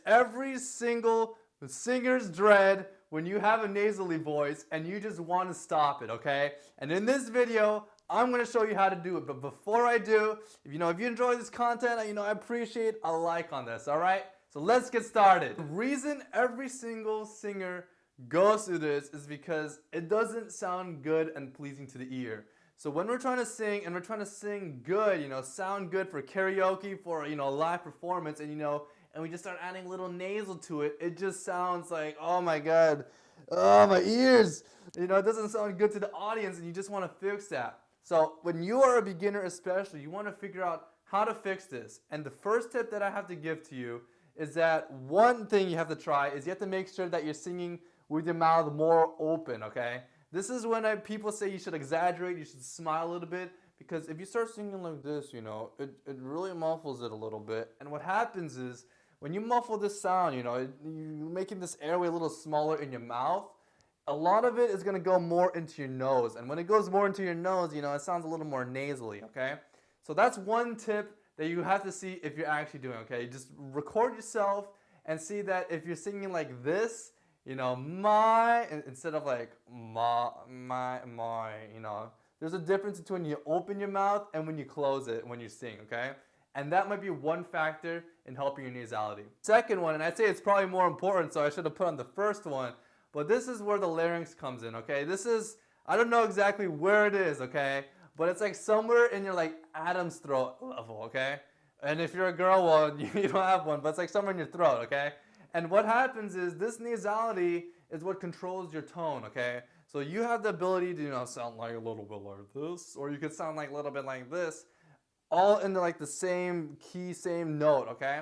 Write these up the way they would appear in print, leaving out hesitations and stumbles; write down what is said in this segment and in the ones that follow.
Every single singer's dread when you have a nasally voice and you just want to stop it, okay? And in this video, I'm going to show you how to do it. But before I do, if you enjoy this content, I appreciate a like on this, all right? So let's get started. The reason every single singer goes through this is because it doesn't sound good and pleasing to the ear. So when we're trying to sing and we're trying to sing good, sound good for karaoke, for, live performance, and we just start adding a little nasal to it, it just sounds like, oh my God, oh my ears. It doesn't sound good to the audience, and you just want to fix that. So when you are a beginner especially, you want to figure out how to fix this. And the first tip that I have to give to you is that one thing you have to try is you have to make sure that you're singing with your mouth more open, okay? This is when people say you should exaggerate, you should smile a little bit, because if you start singing like this, it really muffles it a little bit. And what happens is, when you muffle this sound, you're making this airway a little smaller in your mouth, a lot of it is going to go more into your nose. And when it goes more into your nose, it sounds a little more nasally, okay? So that's one tip that you have to see if you're actually doing, okay? Just record yourself and see that if you're singing like this, my, instead of like my, there's a difference between when you open your mouth and when you close it when you sing, okay? And that might be one factor in helping your nasality. Second one, and I'd say it's probably more important, so I should have put on the first one, but this is where the larynx comes in, okay? This is, I don't know exactly where it is, okay? But it's like somewhere in your like Adam's throat level, okay? And if you're a girl, well, you don't have one, but it's like somewhere in your throat, okay? And what happens is this nasality is what controls your tone, okay? So you have the ability to, sound like a little bit like this, or you could sound like a little bit like this, all in like the same key, same note, okay?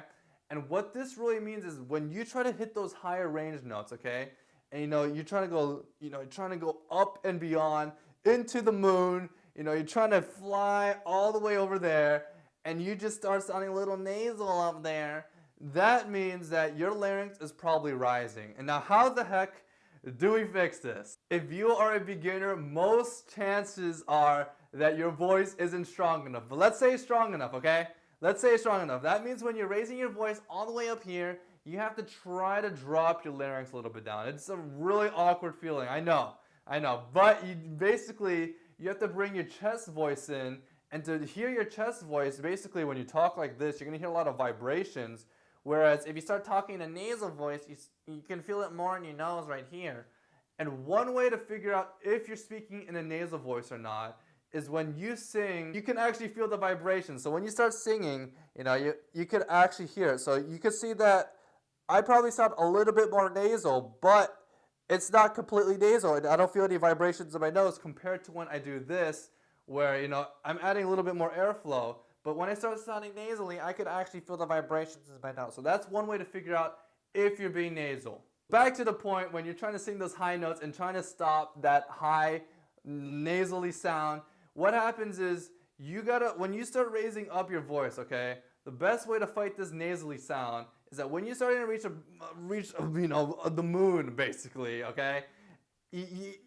And what this really means is when you try to hit those higher range notes, okay? And you're trying to go up and beyond into the moon, you're trying to fly all the way over there, and you just start sounding a little nasal up there. That means that your larynx is probably rising. And now how the heck do we fix this? If you are a beginner, most chances are that your voice isn't strong enough. But let's say it's strong enough, okay? Let's say it's strong enough. That means when you're raising your voice all the way up here, you have to try to drop your larynx a little bit down. It's a really awkward feeling, I know. But you have to bring your chest voice in, and to hear your chest voice, basically when you talk like this, you're gonna hear a lot of vibrations. Whereas if you start talking in a nasal voice, you can feel it more in your nose right here. And one way to figure out if you're speaking in a nasal voice or not is when you sing, you can actually feel the vibration. So when you start singing, you could actually hear it. So you can see that I probably sound a little bit more nasal, but it's not completely nasal. I don't feel any vibrations in my nose compared to when I do this, where I'm adding a little bit more airflow. But when I start sounding nasally, I could actually feel the vibrations in my nose. So that's one way to figure out if you're being nasal. Back to the point when you're trying to sing those high notes and trying to stop that high nasally sound, what happens is when you start raising up your voice, okay, the best way to fight this nasally sound is that when you're starting to reach the moon, basically, okay,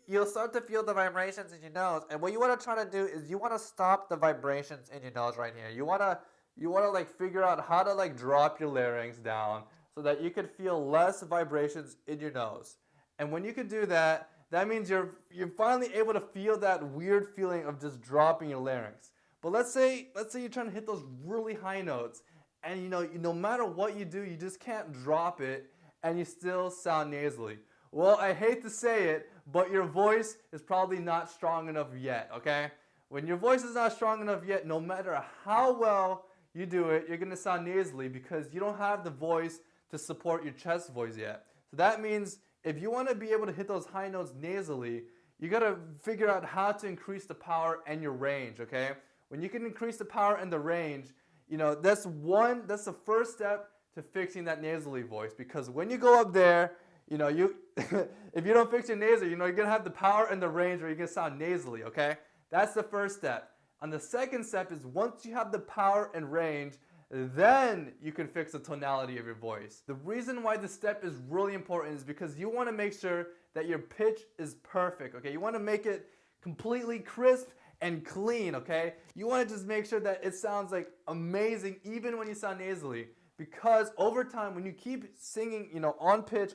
you'll start to feel the vibrations in your nose, and what you want to try to do is you want to stop the vibrations in your nose right here. You want to like figure out how to like drop your larynx down so that you can feel less vibrations in your nose. And when you can do that, that means you're finally able to feel that weird feeling of just dropping your larynx. But let's say you're trying to hit those really high notes, and no matter what you do, you just can't drop it, and you still sound nasally. Well, I hate to say it, but your voice is probably not strong enough yet, okay? When your voice is not strong enough yet, no matter how well you do it, you're going to sound nasally because you don't have the voice to support your chest voice yet. So that means if you want to be able to hit those high notes nasally, you got to figure out how to increase the power and your range, okay? When you can increase the power and the range, that's the first step to fixing that nasally voice, because when you go up there, if you don't fix your nasal, you're going to have the power and the range where you're going to sound nasally, okay? That's the first step. And the second step is once you have the power and range, then you can fix the tonality of your voice. The reason why this step is really important is because you want to make sure that your pitch is perfect, okay? You want to make it completely crisp and clean, okay? You want to just make sure that it sounds like amazing even when you sound nasally, because over time when you keep singing, on pitch,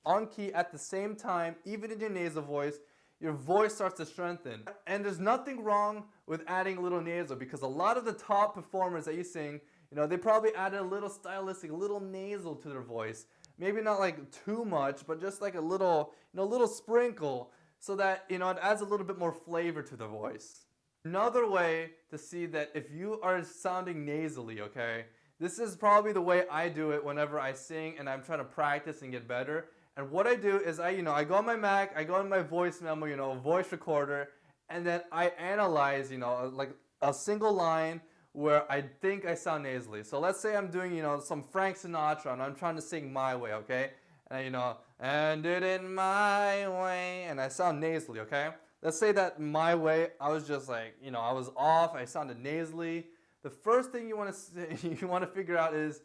on key at the same time, even in your nasal voice, your voice starts to strengthen. And there's nothing wrong with adding a little nasal, because a lot of the top performers that you sing, they probably added a little stylistic, a little nasal to their voice. Maybe not like too much, but just like a little, little sprinkle, so that, it adds a little bit more flavor to the voice. Another way to see that if you are sounding nasally, okay, this is probably the way I do it whenever I sing and I'm trying to practice and get better. And what I do is I go on my Mac, I go on my voice memo, voice recorder, and then I analyze, like a single line where I think I sound nasally. So let's say I'm doing, some Frank Sinatra and I'm trying to sing My Way, okay? And and did it my way, and I sound nasally, okay? Let's say that My Way, I was just like, I was off, I sounded nasally. The first thing you want to figure out is,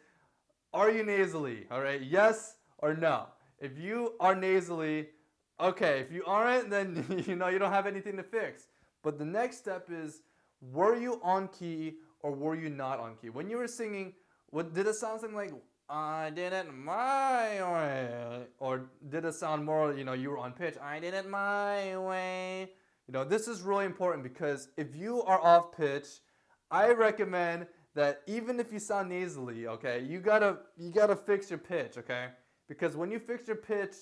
are you nasally? All right, yes or no. If you are nasally, okay. If you aren't, then you don't have anything to fix. But the next step is, were you on key or were you not on key? When you were singing, did it sound something like, I did it my way? Or did it sound more, you were on pitch, I did it my way? This is really important, because if you are off pitch, I recommend that even if you sound nasally, okay, you gotta fix your pitch, okay? Because when you fix your pitch,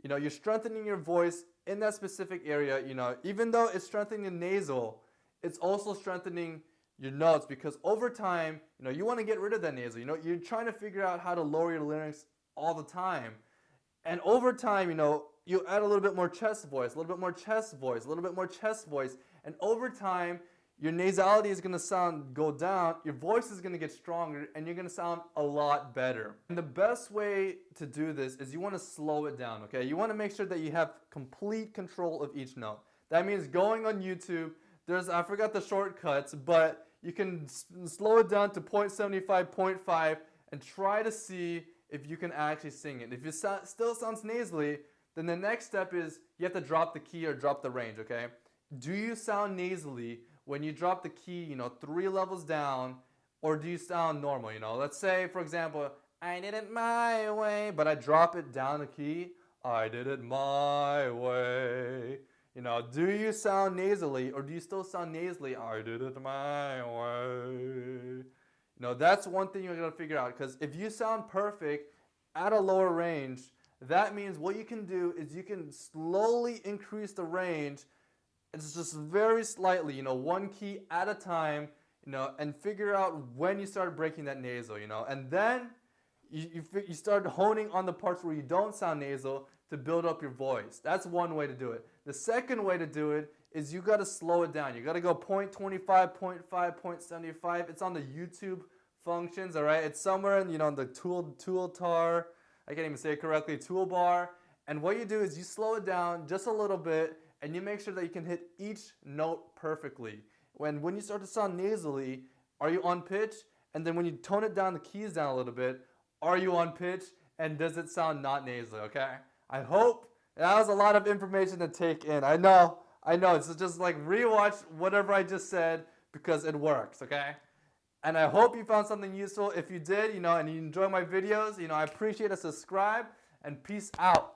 you're strengthening your voice in that specific area. Even though it's strengthening the nasal, it's also strengthening your notes, because over time, you want to get rid of that nasal. You're trying to figure out how to lower your larynx all the time. And over time, you add a little bit more chest voice, a little bit more chest voice, a little bit more chest voice. And over time, your nasality is going to go down, your voice is going to get stronger, and you're going to sound a lot better. And the best way to do this is you want to slow it down, okay? You want to make sure that you have complete control of each note. That means going on YouTube, I forgot the shortcuts, but you can slow it down to 0.75, 0.5, and try to see if you can actually sing it. If it still sounds nasally, then the next step is you have to drop the key or drop the range, okay? Do you sound nasally when you drop the key, 3 levels down, or do you sound normal? Let's say, for example, I did it my way, but I drop it down the key. I did it my way. Do you sound nasally, or do you still sound nasally? I did it my way. That's one thing you're gonna figure out, because if you sound perfect at a lower range, that means what you can do is you can slowly increase the range. It's just very slightly, one key at a time, and figure out when you start breaking that nasal, and then you start honing on the parts where you don't sound nasal to build up your voice. That's one way to do it. The second way to do it is you got to slow it down. You got to go 0.25, 0.5, 0.75. It's on the YouTube functions, all right? It's somewhere in, the toolbar. I can't even say it correctly, toolbar. And what you do is you slow it down just a little bit, and you make sure that you can hit each note perfectly. When you start to sound nasally, are you on pitch? And then when you tone it down, the keys down a little bit, are you on pitch? And does it sound not nasally, okay? I hope that was a lot of information to take in. I know. It's just like rewatch whatever I just said, because it works, okay? And I hope you found something useful. If you did, and you enjoy my videos, I appreciate a subscribe, and peace out.